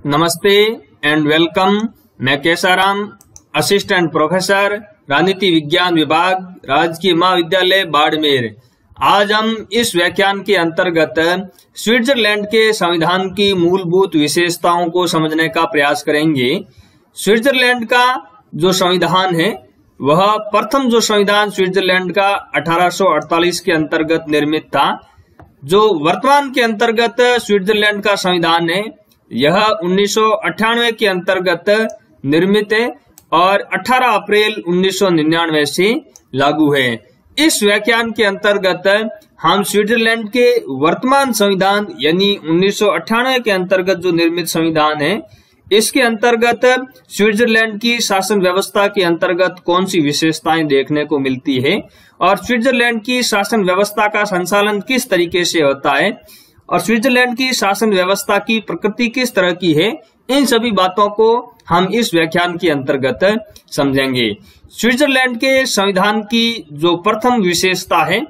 नमस्ते and welcome. मैं Kesaram, assistant professor, राजनीति विज्ञान विभाग, राजकीय महाविद्यालय बाड़मेर। आज हम इस व्याख्यान के अंतर्गत स्विट्जरलैंड के संविधान की मूलभूत विशेषताओं को समझने का प्रयास करेंगे। स्विट्जरलैंड का जो संविधान है वह प्रथम जो संविधान स्विट्जरलैंड का 1848 के अंतर्गत निर्मित था। जो वर्तमान के अंतर्गत स्विट्जरलैंड का संविधान है यह 1998 के अंतर्गत निर्मित है और 18 अप्रैल 1999 से लागू है। इस व्याख्यान के अंतर्गत हम स्विट्जरलैंड के वर्तमान संविधान यानी 1998 के अंतर्गत जो निर्मित संविधान है इसके अंतर्गत स्विट्जरलैंड की शासन व्यवस्था के अंतर्गत कौन सी विशेषताएं देखने को मिलती है और स्विट्जरलैंड की शासन व्यवस्था का संचालन किस तरीके से होता है और स्विट्जरलैंड की शासन व्यवस्था की प्रकृति किस तरह की है, इन सभी बातों को हम इस व्याख्यान के अंतर्गत समझेंगे। स्विट्जरलैंड के संविधान की जो प्रथम विशेषता है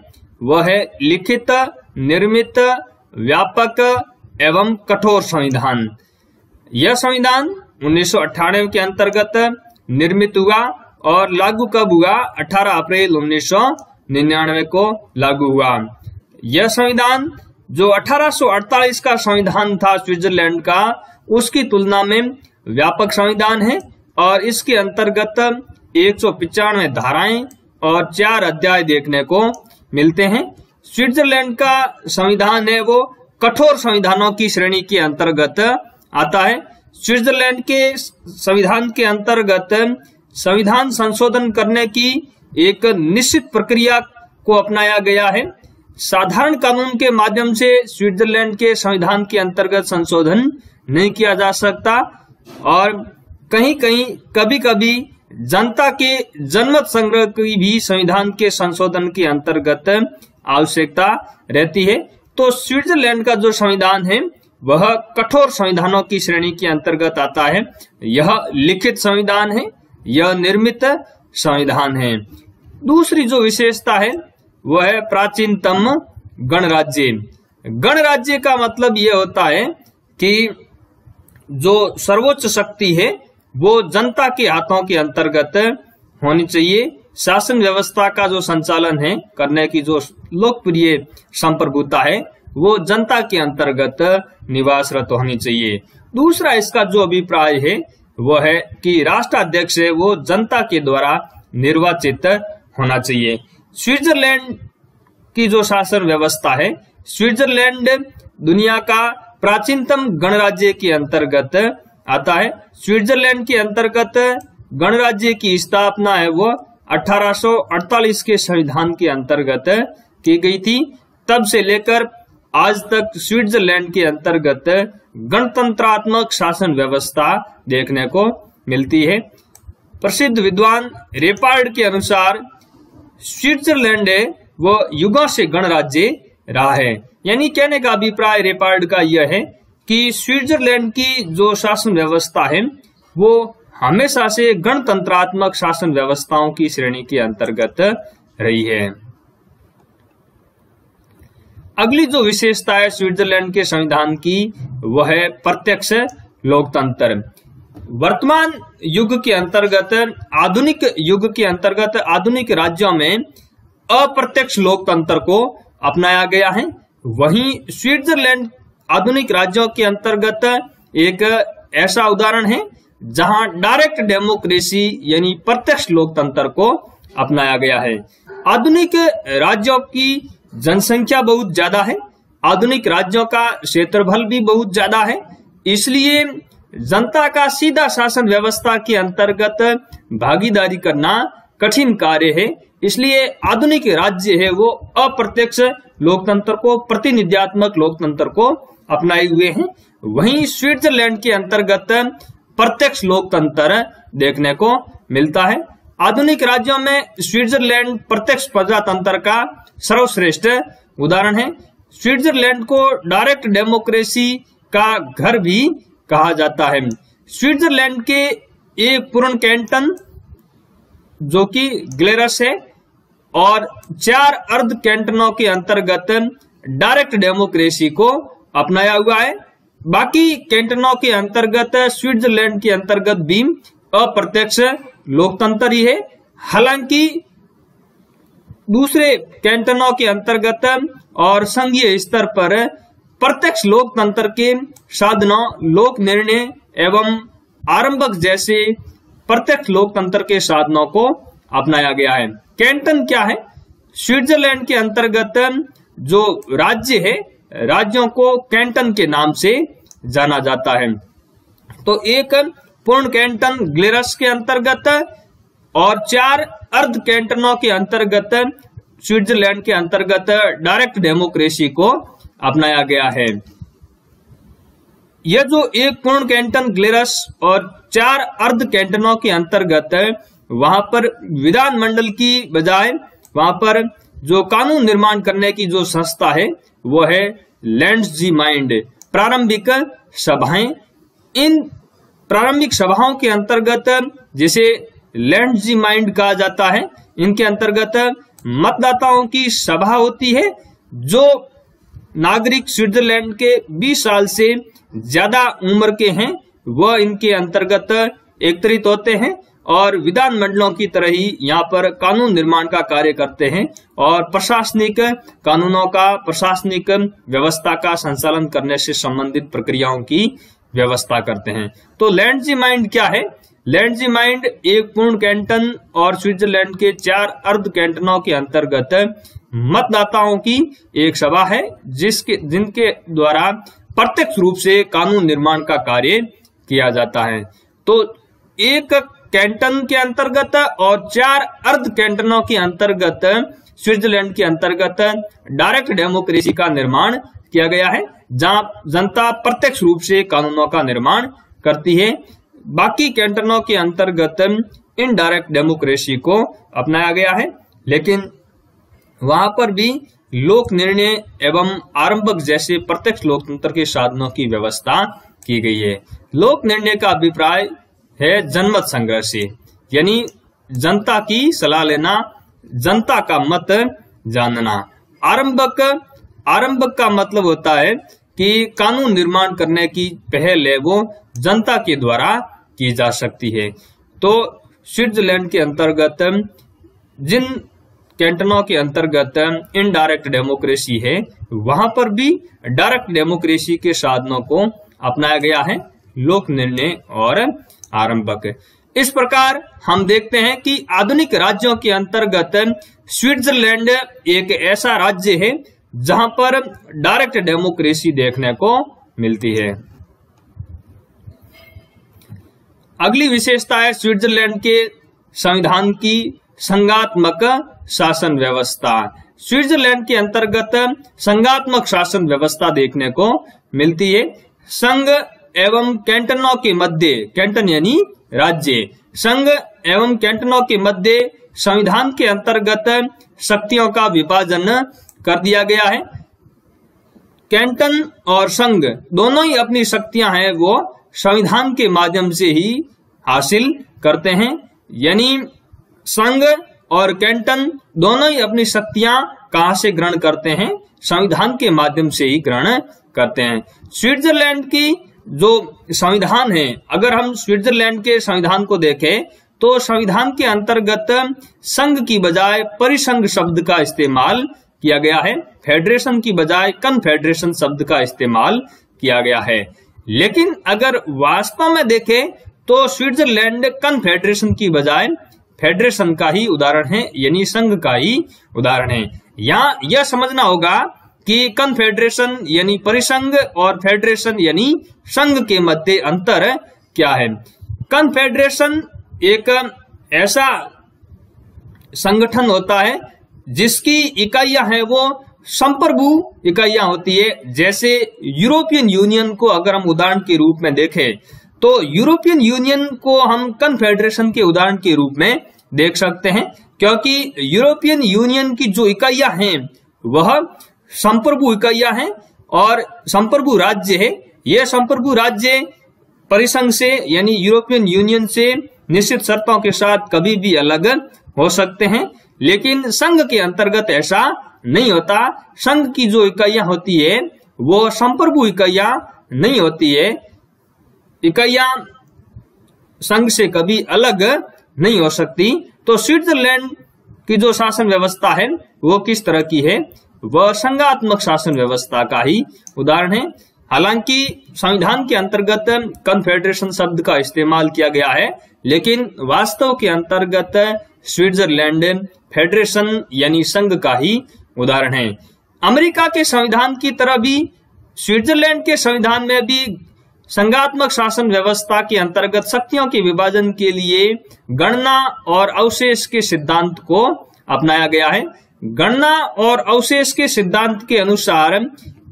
वह है लिखित, निर्मित, व्यापक एवं कठोर संविधान। यह संविधान 1998 के अंतर्गत निर्मित हुआ और लागू कब हुआ? 18 अप्रैल 1999 को लागू हुआ। यह संविधान जो 1848 का संविधान था स्विट्जरलैंड का, उसकी तुलना में व्यापक संविधान है और इसके अंतर्गत 195 धाराएं और 4 अध्याय देखने को मिलते हैं। स्विट्जरलैंड का संविधान है वो कठोर संविधानों की श्रेणी के अंतर्गत आता है। स्विट्जरलैंड के संविधान के अंतर्गत संविधान संशोधन करने की एक निश्चित प्रक्रिया को अपनाया गया है। साधारण कानून के माध्यम से स्विट्जरलैंड के संविधान के अंतर्गत संशोधन नहीं किया जा सकता और कहीं कहीं कभी कभी जनता के जनमत संग्रह की भी संविधान के संशोधन के अंतर्गत आवश्यकता रहती है। तो स्विट्जरलैंड का जो संविधान है वह कठोर संविधानों की श्रेणी के अंतर्गत आता है। यह लिखित संविधान है, यह निर्मित संविधान है। दूसरी जो विशेषता है वह है प्राचीनतम गणराज्य। गणराज्य का मतलब यह होता है कि जो सर्वोच्च शक्ति है वो जनता के हाथों के अंतर्गत होनी चाहिए। शासन व्यवस्था का जो संचालन है करने की जो लोकप्रिय संप्रभुता है वो जनता के अंतर्गत निवासरत होनी चाहिए। दूसरा इसका जो अभिप्राय है वो है कि राष्ट्राध्यक्ष है वो जनता के द्वारा निर्वाचित होना चाहिए। स्विट्जरलैंड की जो शासन व्यवस्था है, स्विट्जरलैंड दुनिया का प्राचीनतम गणराज्य के अंतर्गत आता है। स्विट्जरलैंड के अंतर्गत गणराज्य की स्थापना है वो 1848 के संविधान के अंतर्गत की गई थी। तब से लेकर आज तक स्विट्जरलैंड के अंतर्गत गणतंत्रात्मक शासन व्यवस्था देखने को मिलती है। प्रसिद्ध विद्वान रेपार्ड के अनुसार स्विट्जरलैंड है वो युगों से गणराज्य रहा है। यानी कहने का अभिप्राय रेपार्ड का यह है कि स्विट्जरलैंड की जो शासन व्यवस्था है वो हमेशा से गणतंत्रात्मक शासन व्यवस्थाओं की श्रेणी के अंतर्गत रही है। अगली जो विशेषता है स्विट्जरलैंड के संविधान की वह है प्रत्यक्ष लोकतंत्र। वर्तमान युग के अंतर्गत आधुनिक युग के अंतर्गत आधुनिक राज्यों में अप्रत्यक्ष लोकतंत्र को अपनाया गया है। वहीं स्विट्जरलैंड आधुनिक राज्यों के अंतर्गत एक ऐसा उदाहरण है जहां डायरेक्ट डेमोक्रेसी यानी प्रत्यक्ष लोकतंत्र को अपनाया गया है। आधुनिक राज्यों की जनसंख्या बहुत ज्यादा है, आधुनिक राज्यों का क्षेत्रफल भी बहुत ज्यादा है, इसलिए जनता का सीधा शासन व्यवस्था के अंतर्गत भागीदारी करना कठिन कार्य है। इसलिए आधुनिक राज्य है वो अप्रत्यक्ष लोकतंत्र को, प्रतिनिधित्वात्मक लोकतंत्र को अपनाए हुए हैं। वहीं स्विट्जरलैंड के अंतर्गत प्रत्यक्ष लोकतंत्र देखने को मिलता है। आधुनिक राज्यों में स्विट्जरलैंड प्रत्यक्ष प्रजातंत्र का सर्वश्रेष्ठ उदाहरण है। स्विट्जरलैंड को डायरेक्ट डेमोक्रेसी का घर भी कहा जाता है। स्विट्जरलैंड के एक पूर्ण कैंटन जो कि ग्लेरस है और 4 अर्ध कैंटनों के अंतर्गत डायरेक्ट डेमोक्रेसी को अपनाया हुआ है। बाकी कैंटनों के अंतर्गत स्विट्जरलैंड के अंतर्गत भी अप्रत्यक्ष लोकतंत्र ही है। हालांकि दूसरे कैंटनों के अंतर्गत और संघीय स्तर पर प्रत्यक्ष लोकतंत्र के साधनों, लोक निर्णय एवं आरंभक जैसे प्रत्यक्ष लोकतंत्र के साधनों को अपनाया गया है। कैंटन क्या है? स्विट्जरलैंड के अंतर्गत जो राज्य है, राज्यों को कैंटन के नाम से जाना जाता है। तो एक पूर्ण कैंटन ग्लेरस के अंतर्गत और 4 अर्ध कैंटनों के अंतर्गत स्विट्जरलैंड के अंतर्गत डायरेक्ट डेमोक्रेसी को अपनाया गया है। यह जो एक पूर्ण कैंटन ग्लेरस और 4 अर्ध कैंटनों के अंतर्गत वहां पर विधानमंडल की बजाय वहां पर जो कानून निर्माण करने की जो संस्था है वो है लैंड्सजीमाइंड, प्रारंभिक सभाएं। इन प्रारंभिक सभाओं के अंतर्गत जिसे लैंड्सजीमाइंड कहा जाता है, इनके अंतर्गत मतदाताओं की सभा होती है। जो नागरिक स्विट्जरलैंड के 20 साल से ज्यादा उम्र के हैं वह इनके अंतर्गत एकत्रित होते हैं और विधानमंडलों की तरह ही यहाँ पर कानून निर्माण का कार्य करते हैं और प्रशासनिक कानूनों का, प्रशासनिक व्यवस्था का संचालन करने से संबंधित प्रक्रियाओं की व्यवस्था करते हैं। तो लैंड्सजीमाइंड क्या है? लैंड्सजीमाइंड एक पूर्ण कैंटन और स्विट्जरलैंड के 4 अर्ध कैंटनों के अंतर्गत मतदाताओं की एक सभा है जिनके द्वारा प्रत्यक्ष रूप से कानून निर्माण का कार्य किया जाता है। तो एक कैंटन के अंतर्गत और 4 अर्ध कैंटनों के अंतर्गत स्विट्जरलैंड के अंतर्गत डायरेक्ट डेमोक्रेसी का निर्माण किया गया है, जहां जनता प्रत्यक्ष रूप से कानूनों का निर्माण करती है। बाकी कैंटनों के अंतर्गत इनडायरेक्ट डेमोक्रेसी को अपनाया गया है, लेकिन वहां पर भी लोक निर्णय एवं आरंभक जैसे प्रत्यक्ष लोकतंत्र के साधनों की व्यवस्था की गई है। लोक निर्णय का अभिप्राय है जनमत संग्रह से, यानी जनता की सलाह लेना, जनता का मत जानना। आरंभक का मतलब होता है कि कानून निर्माण करने की पहल है वो जनता के द्वारा की जा सकती है। तो स्विट्जरलैंड के अंतर्गत जिन कैंटनों के अंतर्गत इनडायरेक्ट डेमोक्रेसी है वहां पर भी डायरेक्ट डेमोक्रेसी के साधनों को अपनाया गया है, लोक निर्णय और आरंभक। इस प्रकार हम देखते हैं कि आधुनिक राज्यों के अंतर्गत स्विट्जरलैंड एक ऐसा राज्य है जहां पर डायरेक्ट डेमोक्रेसी देखने को मिलती है। अगली विशेषता है स्विट्जरलैंड के संविधान की संघात्मक शासन व्यवस्था। स्विट्जरलैंड के अंतर्गत संघात्मक शासन व्यवस्था देखने को मिलती है। संघ एवं कैंटनों के मध्य, कैंटन यानी राज्य, संघ एवं कैंटनों के मध्य संविधान के अंतर्गत शक्तियों का विभाजन कर दिया गया है। कैंटन और संघ दोनों ही अपनी शक्तियां हैं वो संविधान के माध्यम से ही हासिल करते हैं, यानी संघ और कैंटन दोनों ही अपनी शक्तियां कहां से ग्रहण करते हैं? संविधान के माध्यम से ही ग्रहण करते हैं। स्विट्जरलैंड की जो संविधान है, अगर हम स्विट्जरलैंड के संविधान को देखें तो संविधान के अंतर्गत संघ की बजाय परिसंघ शब्द का इस्तेमाल किया गया है, फेडरेशन की बजाय कन्फेडरेशन शब्द का इस्तेमाल किया गया है। लेकिन अगर वास्तव में देखें तो स्विट्जरलैंड कन्फेडरेशन की बजाय फेडरेशन का ही उदाहरण है, यानी संघ का ही उदाहरण है। यहाँ यह समझना होगा कि कन्फेडरेशन यानी परिसंघ और फेडरेशन यानी संघ के मध्य अंतर क्या है। कन्फेडरेशन एक ऐसा संगठन होता है जिसकी इकाइयां हैं वो संप्रभु इकाइयां होती है। जैसे यूरोपियन यूनियन को अगर हम उदाहरण के रूप में देखें तो यूरोपियन यूनियन को हम कन्फेडरेशन के उदाहरण के रूप में देख सकते हैं, क्योंकि यूरोपियन यूनियन की जो इकाइयां हैं वह संप्रभु इकाइयां हैं और संप्रभु राज्य है। यह संप्रभु राज्य परिसंघ से यानी यूरोपियन यूनियन से निश्चित शर्तों के साथ कभी भी अलग हो सकते हैं, लेकिन संघ के अंतर्गत ऐसा नहीं होता। संघ की जो इकाइयां होती है वो संप्रभु इकाइयां नहीं होती है, इकाइयां संघ से कभी अलग नहीं हो सकती। तो स्विट्जरलैंड की जो शासन व्यवस्था है वो किस तरह की है, वह संघात्मक शासन व्यवस्था का ही उदाहरण है। हालांकि संविधान के अंतर्गत कन्फेडरेशन शब्द का इस्तेमाल किया गया है, लेकिन वास्तव के अंतर्गत स्विट्जरलैंड फेडरेशन यानी संघ का ही उदाहरण है। अमेरिका के संविधान की तरह भी स्विट्जरलैंड के संविधान में भी संघात्मक शासन व्यवस्था के अंतर्गत शक्तियों के विभाजन के लिए गणना और अवशेष के सिद्धांत को अपनाया गया है। गणना और अवशेष के सिद्धांत के अनुसार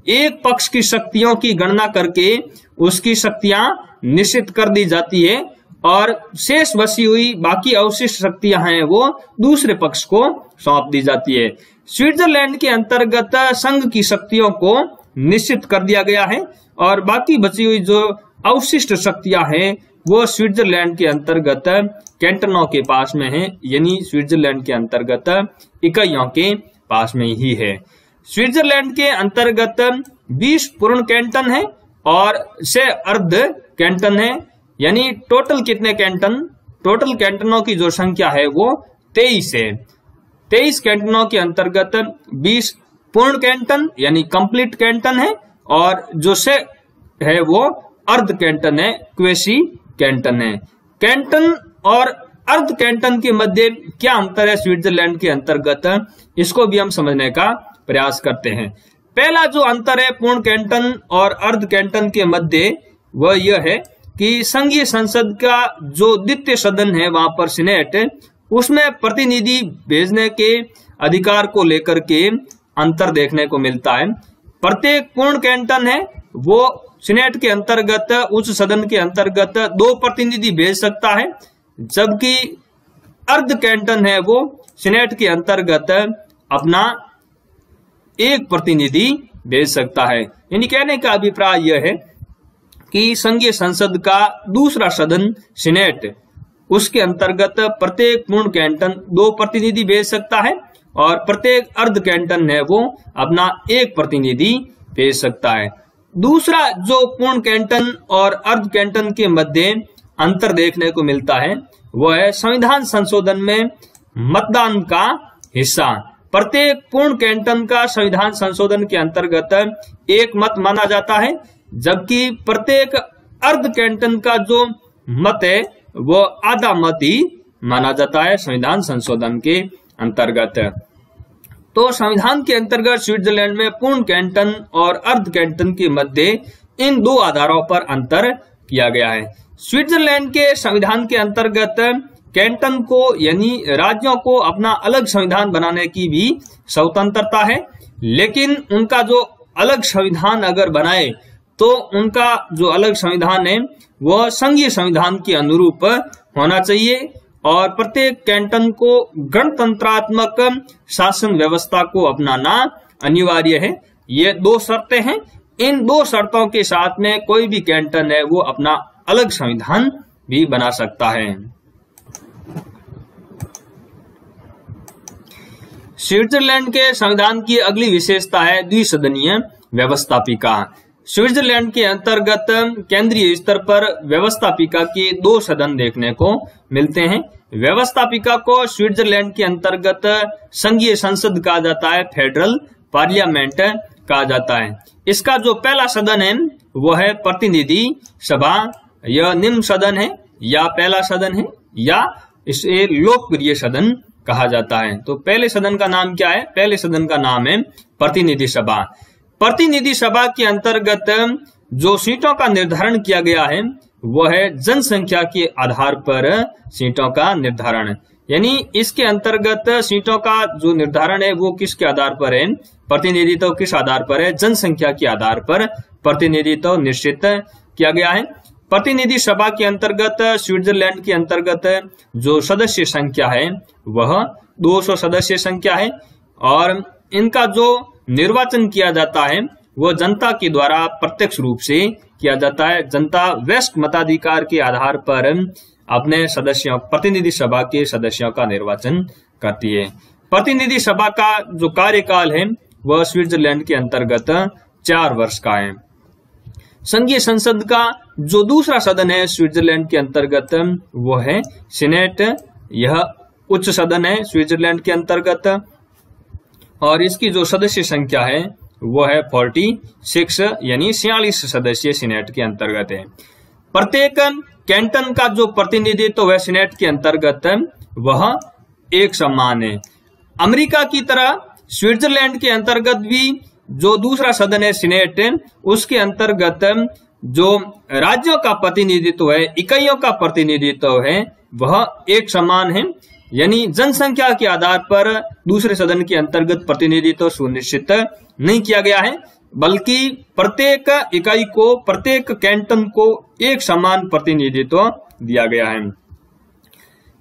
एक पक्ष की शक्तियों की गणना करके उसकी शक्तियां निश्चित कर दी जाती है और शेष बची हुई बाकी अवशिष्ट शक्तियां हैं वो दूसरे पक्ष को सौंप दी जाती है। स्विट्जरलैंड के अंतर्गत संघ की शक्तियों को निश्चित कर दिया गया है और बाकी बची हुई जो अवशिष्ट शक्तियां हैं वो स्विट्जरलैंड के अंतर्गत कैंटनों के पास में है, यानी स्विट्जरलैंड के अंतर्गत इकाइयों के पास में ही है। स्विट्जरलैंड के अंतर्गत 20 पूर्ण कैंटन है और 6 अर्ध कैंटन है, यानी टोटल कितने कैंटन, टोटल कैंटनों की जो संख्या है वो 23 है। 23 कैंटनों के अंतर्गत 20 पूर्ण कैंटन यानी कंप्लीट कैंटन है और जो 6 है वो अर्ध कैंटन है, क्वेसी कैंटन है। कैंटन और अर्ध कैंटन के मध्य क्या अंतर है स्विट्जरलैंड के अंतर्गत, इसको भी हम समझने का प्रयास करते हैं। पहला जो अंतर है पूर्ण कैंटन और अर्ध कैंटन के मध्य वह यह है कि संघीय संसद का जो द्वितीय सदन है वहां पर सीनेट, उसमें प्रतिनिधि भेजने के अधिकार को लेकर के अंतर देखने को मिलता है। प्रत्येक पूर्ण कैंटन है वो सीनेट के अंतर्गत उच्च सदन के अंतर्गत 2 प्रतिनिधि भेज सकता है, जबकि अर्ध कैंटन है वो सीनेट के अंतर्गत अपना 1 प्रतिनिधि भेज सकता है। यानी कहने का अभिप्राय यह है कि संघीय संसद का दूसरा सदन सीनेट, उसके अंतर्गत प्रत्येक पूर्ण कैंटन 2 प्रतिनिधि भेज सकता है और प्रत्येक अर्ध कैंटन है वो अपना 1 प्रतिनिधि भेज सकता है। दूसरा जो पूर्ण कैंटन और अर्ध कैंटन के मध्य अंतर देखने को मिलता है वह है संविधान संशोधन में मतदान का हिस्सा। प्रत्येक पूर्ण कैंटन का संविधान संशोधन के अंतर्गत 1 मत माना जाता है, जबकि प्रत्येक अर्ध कैंटन का जो मत है वो आधा मत ही माना जाता है संविधान संशोधन के अंतर्गत। तो संविधान के अंतर्गत स्विट्जरलैंड में पूर्ण कैंटन और अर्ध कैंटन के मध्य इन 2 आधारों पर अंतर किया गया है। स्विट्जरलैंड के संविधान के अंतर्गत कैंटन को यानी राज्यों को अपना अलग संविधान बनाने की भी स्वतंत्रता है, लेकिन उनका जो अलग संविधान अगर बनाए तो उनका जो अलग संविधान है वह संघीय संविधान के अनुरूप होना चाहिए और प्रत्येक कैंटन को गणतंत्रात्मक शासन व्यवस्था को अपनाना अनिवार्य है। ये 2 शर्तें हैं। इन 2 शर्तों के साथ में कोई भी कैंटन है वो अपना अलग संविधान भी बना सकता है। स्विट्जरलैंड के संविधान की अगली विशेषता है द्विसदनीय व्यवस्थापिका। स्विट्जरलैंड के अंतर्गत केंद्रीय स्तर पर व्यवस्थापिका के 2 सदन देखने को मिलते हैं। व्यवस्थापिका को स्विट्जरलैंड के अंतर्गत संघीय संसद कहा जाता है, फेडरल पार्लियामेंट कहा जाता है। इसका जो पहला सदन है वो है प्रतिनिधि सभा। यह निम्न सदन है या पहला सदन है या इसे लोकप्रिय सदन कहा जाता है। तो पहले सदन का नाम क्या है? पहले सदन का नाम है प्रतिनिधि सभा। प्रतिनिधि सभा के अंतर्गत जो सीटों का निर्धारण किया गया है वह है जनसंख्या के आधार पर सीटों का निर्धारण, यानी इसके अंतर्गत सीटों का जो निर्धारण है वो किसके आधार पर है? प्रतिनिधित्व किस आधार पर है? जनसंख्या के आधार पर प्रतिनिधित्व निश्चित किया गया है। प्रतिनिधि सभा के अंतर्गत स्विट्जरलैंड के अंतर्गत जो सदस्य संख्या है वह 200 सदस्य संख्या है और इनका जो निर्वाचन किया जाता है वो जनता के द्वारा प्रत्यक्ष रूप से किया जाता है। जनता वयस्क मताधिकार के आधार पर अपने सदस्यों, प्रतिनिधि सभा के सदस्यों का निर्वाचन करती है। प्रतिनिधि सभा का जो कार्यकाल है वह स्विट्जरलैंड के अंतर्गत 4 वर्ष का है। संघीय संसद का जो दूसरा सदन है स्विट्जरलैंड के अंतर्गत वो है सीनेट। यह उच्च सदन है स्विट्जरलैंड के अंतर्गत और इसकी जो सदस्य संख्या है वो है 46 यानी 46 सदस्य सीनेट के अंतर्गत है। प्रत्येक कैंटन का जो प्रतिनिधित्व है सीनेट के अंतर्गत वह एक समान है। अमेरिका की तरह स्विट्जरलैंड के अंतर्गत भी जो दूसरा सदन है सीनेट, उसके अंतर्गत जो राज्यों का प्रतिनिधित्व है, इकाइयों का प्रतिनिधित्व है, वह एक समान है। यानी जनसंख्या के आधार पर दूसरे सदन के अंतर्गत प्रतिनिधित्व सुनिश्चित नहीं किया गया है, बल्कि प्रत्येक इकाई को, प्रत्येक कैंटन को एक समान प्रतिनिधित्व दिया गया है।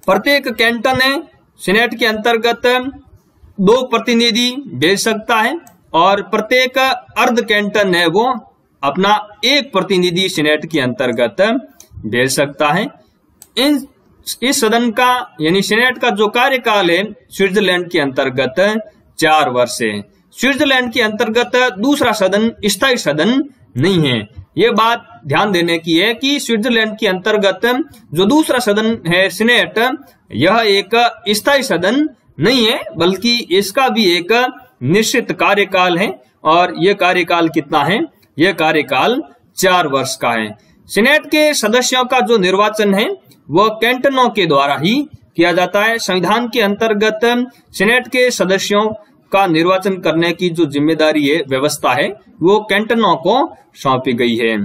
प्रत्येक कैंटन है सीनेट के अंतर्गत 2 प्रतिनिधि भेज सकता है और प्रत्येक अर्ध कैंटन है वो अपना 1 प्रतिनिधि सीनेट के अंतर्गत भेज सकता है। इस सदन का यानी सीनेट का जो कार्यकाल है स्विट्जरलैंड के अंतर्गत 4 वर्ष है। स्विट्जरलैंड के अंतर्गत दूसरा सदन स्थायी सदन नहीं है। ये बात ध्यान देने की है कि स्विट्जरलैंड के अंतर्गत जो दूसरा सदन है सीनेट, यह एक स्थायी सदन नहीं है, बल्कि इसका भी एक निश्चित कार्यकाल है। और यह कार्यकाल कितना है? यह कार्यकाल 4 वर्ष का है। सीनेट के सदस्यों का जो निर्वाचन है वह कैंटनों के द्वारा ही किया जाता है। संविधान के अंतर्गत सीनेट के सदस्यों का निर्वाचन करने की जो जिम्मेदारी है, व्यवस्था है, वो कैंटनों को सौंपी गई है।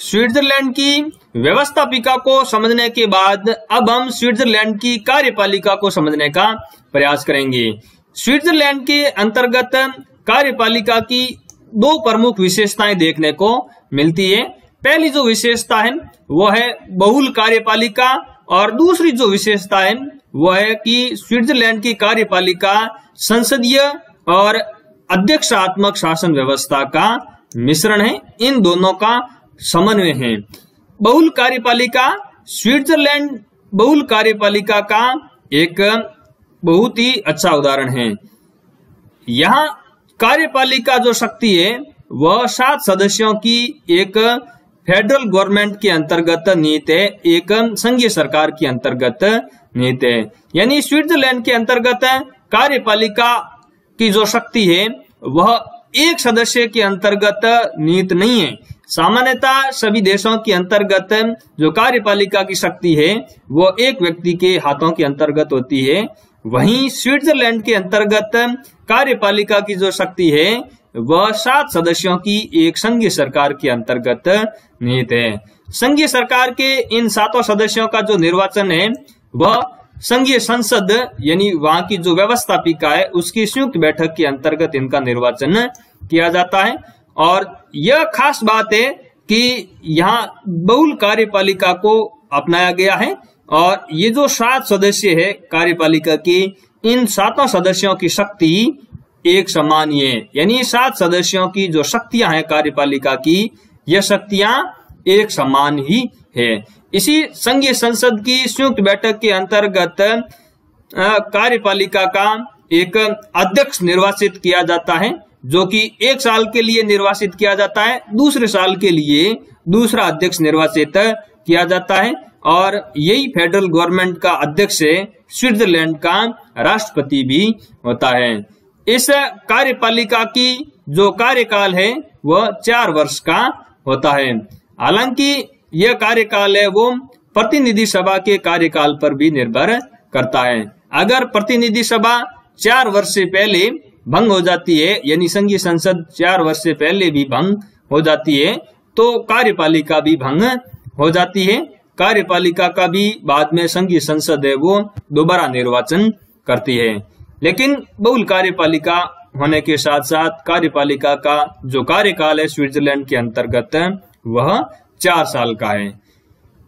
स्विट्जरलैंड की व्यवस्थापिका को समझने के बाद अब हम स्विट्जरलैंड की कार्यपालिका को समझने का प्रयास करेंगे। स्विट्जरलैंड के अंतर्गत कार्यपालिका की 2 प्रमुख विशेषताएं देखने को मिलती है। पहली जो विशेषता है वो है बहुल कार्यपालिका और दूसरी जो विशेषता है वो है कि स्विट्जरलैंड की कार्यपालिका संसदीय और अध्यक्षात्मक शासन व्यवस्था का मिश्रण है। इन दोनों का समन्वय है। बहुल कार्यपालिका स्विट्जरलैंड बहुल कार्यपालिका का एक बहुत ही अच्छा उदाहरण है। यहाँ कार्यपालिका जो शक्ति है वह 7 सदस्यों की एक फेडरल गवर्नमेंट के अंतर्गत निहित है, एक संघीय सरकार के अंतर्गत निहित है। यानी स्विट्जरलैंड के अंतर्गत कार्यपालिका की जो शक्ति है वह एक सदस्य के अंतर्गत निहित नहीं है। सामान्यतः सभी देशों के अंतर्गत जो कार्यपालिका की शक्ति है वो एक व्यक्ति के हाथों के अंतर्गत होती है। वहीं स्विट्जरलैंड के अंतर्गत कार्यपालिका की जो शक्ति है वह 7 सदस्यों की एक संघीय सरकार के अंतर्गत निहित है। संघीय सरकार के इन 7 सदस्यों का जो निर्वाचन है वह संघीय संसद यानी वहां की जो व्यवस्थापिका है उसकी संयुक्त बैठक के अंतर्गत इनका निर्वाचन किया जाता है। और यह खास बात है कि यहाँ बहुल कार्यपालिका को अपनाया गया है और ये जो 7 सदस्य है कार्यपालिका की, इन 7 सदस्यों की शक्ति एक समान ही है। यानी 7 सदस्यों की जो शक्तियां हैं कार्यपालिका की, यह शक्तियां एक समान ही है। इसी संघीय संसद की संयुक्त बैठक के अंतर्गत कार्यपालिका का एक अध्यक्ष निर्वाचित किया जाता है, जो कि 1 साल के लिए निर्वाचित किया जाता है। दूसरे साल के लिए दूसरा अध्यक्ष निर्वाचित किया जाता है और यही फेडरल गवर्नमेंट का अध्यक्ष स्विट्जरलैंड का राष्ट्रपति भी होता है। इस कार्यपालिका की जो कार्यकाल है वह 4 वर्ष का होता है। हालांकि यह कार्यकाल है वो प्रतिनिधि सभा के कार्यकाल पर भी निर्भर करता है। अगर प्रतिनिधि सभा 4 वर्ष से पहले भंग हो जाती है, यानी संघीय संसद 4 वर्ष से पहले भी भंग हो जाती है, तो कार्यपालिका भी भंग हो जाती है। कार्यपालिका का भी बाद में संघीय संसद है वो दोबारा निर्वाचन करती है। लेकिन बहुल कार्यपालिका होने के साथ साथ कार्यपालिका का जो कार्यकाल है स्विट्जरलैंड के अंतर्गत वह 4 साल का है।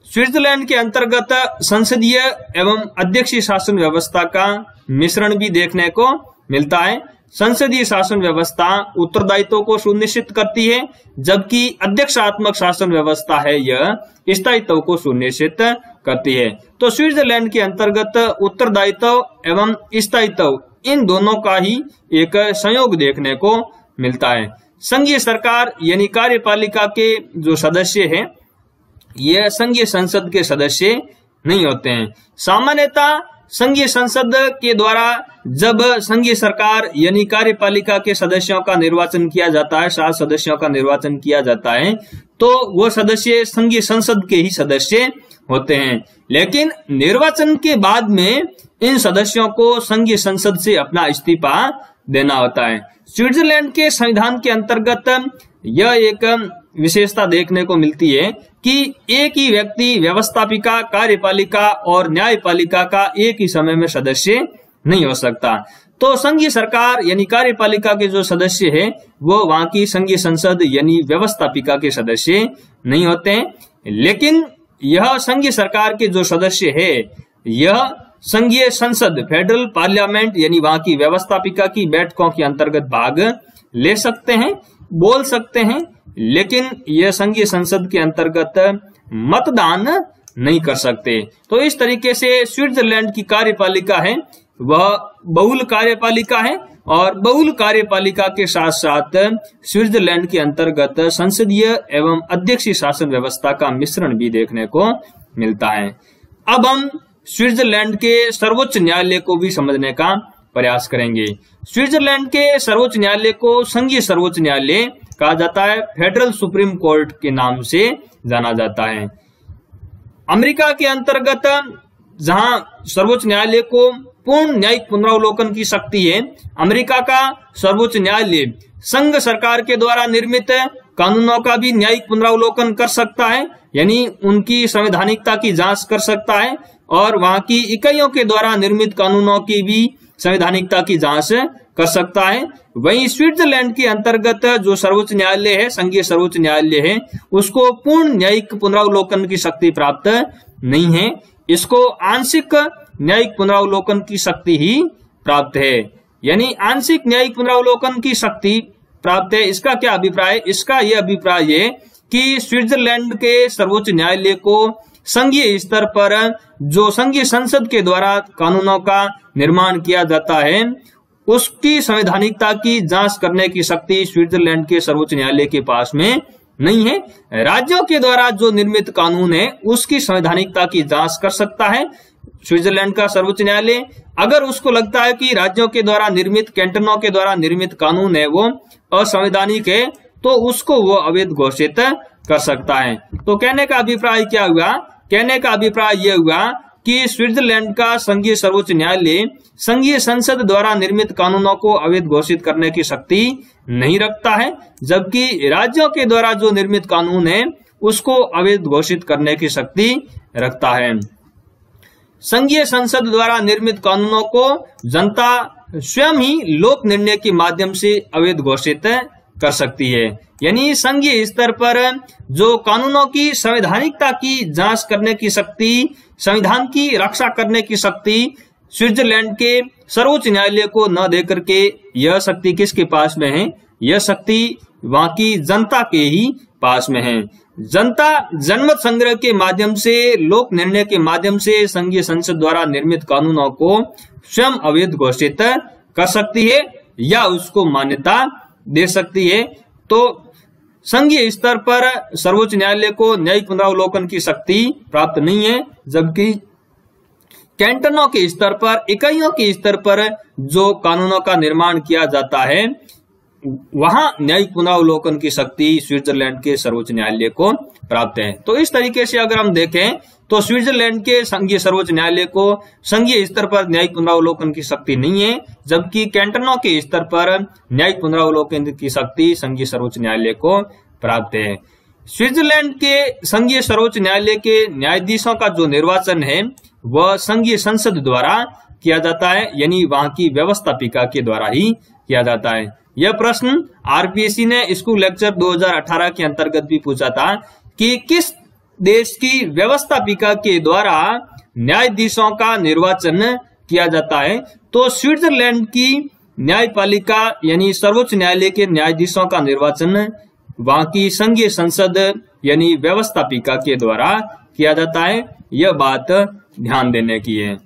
स्विट्जरलैंड के अंतर्गत संसदीय एवं अध्यक्षीय शासन व्यवस्था का मिश्रण भी देखने को मिलता है। संसदीय शासन व्यवस्था उत्तरदायित्व को सुनिश्चित करती है, जबकि अध्यक्षात्मक शासन व्यवस्था है यह स्थायित्व को सुनिश्चित करती है। तो स्विट्जरलैंड के अंतर्गत उत्तरदायित्व एवं स्थायित्व इन दोनों का ही एक संयोग देखने को मिलता है। संघीय सरकार यानी कार्यपालिका के जो सदस्य हैं, ये संघीय संसद के सदस्य नहीं होते हैं। सामान्यतः संघीय संसद के द्वारा जब संघीय सरकार यानी कार्यपालिका के सदस्यों का निर्वाचन किया जाता है, 7 सदस्यों का निर्वाचन किया जाता है, तो वो सदस्य संघीय संसद के ही सदस्य होते हैं। लेकिन निर्वाचन के बाद में इन सदस्यों को संघीय संसद से अपना इस्तीफा देना होता है। स्विट्जरलैंड के संविधान के अंतर्गत यह एक विशेषता देखने को मिलती है कि एक ही व्यक्ति व्यवस्थापिका, कार्यपालिका और न्यायपालिका का एक ही समय में सदस्य नहीं हो सकता। तो संघीय सरकार यानी कार्यपालिका के जो सदस्य है वो वहां की संघीय संसद यानी व्यवस्थापिका के सदस्य नहीं होते हैं। लेकिन यह संघीय सरकार के जो सदस्य है, यह संघीय संसद फेडरल पार्लियामेंट यानी वहां की व्यवस्थापिका की बैठकों के अंतर्गत भाग ले सकते हैं, बोल सकते हैं, लेकिन यह संघीय संसद के अंतर्गत मतदान नहीं कर सकते। तो इस तरीके से स्विट्जरलैंड की कार्यपालिका है वह बहुल कार्यपालिका है, और बहुल कार्यपालिका के साथ साथ स्विट्जरलैंड के अंतर्गत संसदीय एवं अध्यक्षीय शासन व्यवस्था का मिश्रण भी देखने को मिलता है। अब हम स्विट्जरलैंड के सर्वोच्च न्यायालय को भी समझने का प्रयास करेंगे। स्विट्जरलैंड के सर्वोच्च न्यायालय को संघीय सर्वोच्च न्यायालय कहा जाता है, फेडरल सुप्रीम कोर्ट के नाम से जाना जाता है। अमेरिका के अंतर्गत जहां सर्वोच्च न्यायालय को पूर्ण न्यायिक पुनरावलोकन की शक्ति है, अमेरिका का सर्वोच्च न्यायालय संघ सरकार के द्वारा निर्मित कानूनों का भी न्यायिक पुनरावलोकन कर सकता है, यानी उनकी संवैधानिकता की जांच कर सकता है, और वहां की इकाइयों के द्वारा निर्मित कानूनों की भी संवैधानिकता की जांच कर सकता है। वहीं स्विट्जरलैंड के अंतर्गत जो सर्वोच्च न्यायालय है, संघीय सर्वोच्च न्यायालय है, उसको पूर्ण न्यायिक पुनरावलोकन की शक्ति प्राप्त नहीं है, इसको आंशिक न्यायिक पुनरावलोकन की शक्ति ही प्राप्त है। यानी आंशिक न्यायिक पुनरावलोकन की शक्ति प्राप्त है। इसका क्या अभिप्राय है? इसका यह अभिप्राय है कि स्विट्जरलैंड के सर्वोच्च न्यायालय को संघीय स्तर पर जो संघीय संसद के द्वारा कानूनों का निर्माण किया जाता है, उसकी संवैधानिकता की जांच करने की शक्ति स्विट्जरलैंड के सर्वोच्च न्यायालय के पास में नहीं है। राज्यों के द्वारा जो निर्मित कानून है उसकी संवैधानिकता की जांच कर सकता है स्विट्जरलैंड का सर्वोच्च न्यायालय। अगर उसको लगता है कि राज्यों के द्वारा निर्मित, कैंटनों के द्वारा निर्मित कानून है वो असंवैधानिक है, तो उसको वो अवैध घोषित कर सकता है। तो कहने का अभिप्राय क्या हुआ? कहने का अभिप्राय यह हुआ कि स्विट्जरलैंड का संघीय सर्वोच्च न्यायालय संघीय संसद द्वारा निर्मित कानूनों को अवैध घोषित करने की शक्ति नहीं रखता है, जबकि राज्यों के द्वारा जो निर्मित कानून है उसको अवैध घोषित करने की शक्ति रखता है। संघीय संसद द्वारा निर्मित कानूनों को जनता स्वयं ही लोक निर्णय के माध्यम से अवैध घोषित कर सकती है। यानी संघीय स्तर पर जो कानूनों की संवैधानिकता की जांच करने की शक्ति, संविधान की रक्षा करने की शक्ति स्विट्जरलैंड के सर्वोच्च न्यायालय को न देकर के यह शक्ति किसके पास में है? यह शक्ति वहां की जनता के ही पास में है। जनता जनमत संग्रह के माध्यम से, लोक निर्णय के माध्यम से संघीय संसद द्वारा निर्मित कानूनों को स्वयं अवैध घोषित कर सकती है या उसको मान्यता दे सकती है। तो संघीय स्तर पर सर्वोच्च न्यायालय को न्यायिक पुनरावलोकन की शक्ति प्राप्त नहीं है, जबकि कैंटनों के स्तर पर, इकाइयों के स्तर पर जो कानूनों का निर्माण किया जाता है वहां न्यायिक पुनरावलोकन की शक्ति स्विट्जरलैंड के सर्वोच्च न्यायालय को प्राप्त है। तो इस तरीके से अगर हम देखें तो स्विट्जरलैंड के संघीय सर्वोच्च न्यायालय को संघीय स्तर पर न्यायिक पुनरावलोकन की शक्ति नहीं है, जबकि कैंटनों के स्तर पर न्यायिक पुनरावलोकन की शक्ति संघीय सर्वोच्च न्यायालय को प्राप्त है। स्विट्जरलैंड के संघीय सर्वोच्च न्यायालय के न्यायाधीशों का जो निर्वाचन है वह संघीय संसद द्वारा किया जाता है, यानी वहां की व्यवस्थापिका के द्वारा ही किया जाता है। यह प्रश्न आरपीएससी ने स्कूल लेक्चर 2018 के अंतर्गत भी पूछा था कि किस देश की व्यवस्थापिका के द्वारा न्यायाधीशों का निर्वाचन किया जाता है? तो स्विट्जरलैंड की न्यायपालिका यानी सर्वोच्च न्यायालय के न्यायाधीशों का निर्वाचन वहां की संघीय संसद यानी व्यवस्थापिका के द्वारा किया जाता है। यह बात ध्यान देने की है।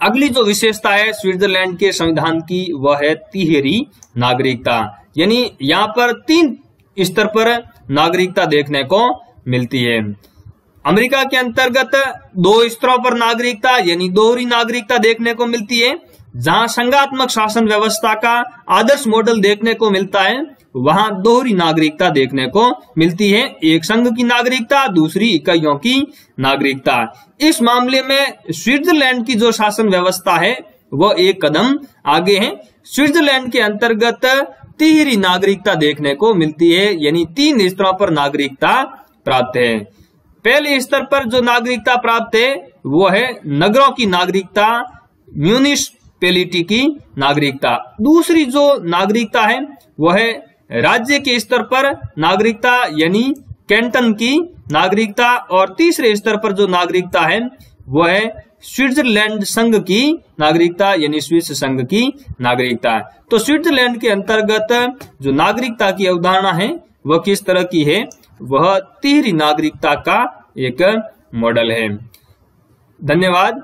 अगली जो विशेषता है स्विट्जरलैंड के संविधान की वह है तिहरी नागरिकता, यानी यहाँ पर 3 स्तर पर नागरिकता देखने को मिलती है। अमेरिका के अंतर्गत 2 स्तरों पर नागरिकता यानी दोहरी नागरिकता देखने को मिलती है। जहां संघात्मक शासन व्यवस्था का आदर्श मॉडल देखने को मिलता है, वहां दोहरी नागरिकता देखने को मिलती है, एक संघ की नागरिकता, दूसरी इकाइयों की नागरिकता। इस मामले में स्विट्जरलैंड की जो शासन व्यवस्था है वह एक कदम आगे है। स्विट्जरलैंड के अंतर्गत तिहरी नागरिकता देखने को मिलती है, यानी 3 स्तरों पर नागरिकता प्राप्त है। पहले स्तर पर जो नागरिकता प्राप्त है वो है नगरों की नागरिकता, म्यूनिसिपैलिटी की नागरिकता। दूसरी जो नागरिकता है वह है राज्य के स्तर पर नागरिकता यानी कैंटन की नागरिकता, और तीसरे स्तर पर जो नागरिकता है वह है स्विट्जरलैंड संघ की नागरिकता यानी स्विस संघ की नागरिकता। तो स्विट्जरलैंड के अंतर्गत जो नागरिकता की अवधारणा है वह किस तरह की है, वह तिहरी नागरिकता का एक मॉडल है। धन्यवाद।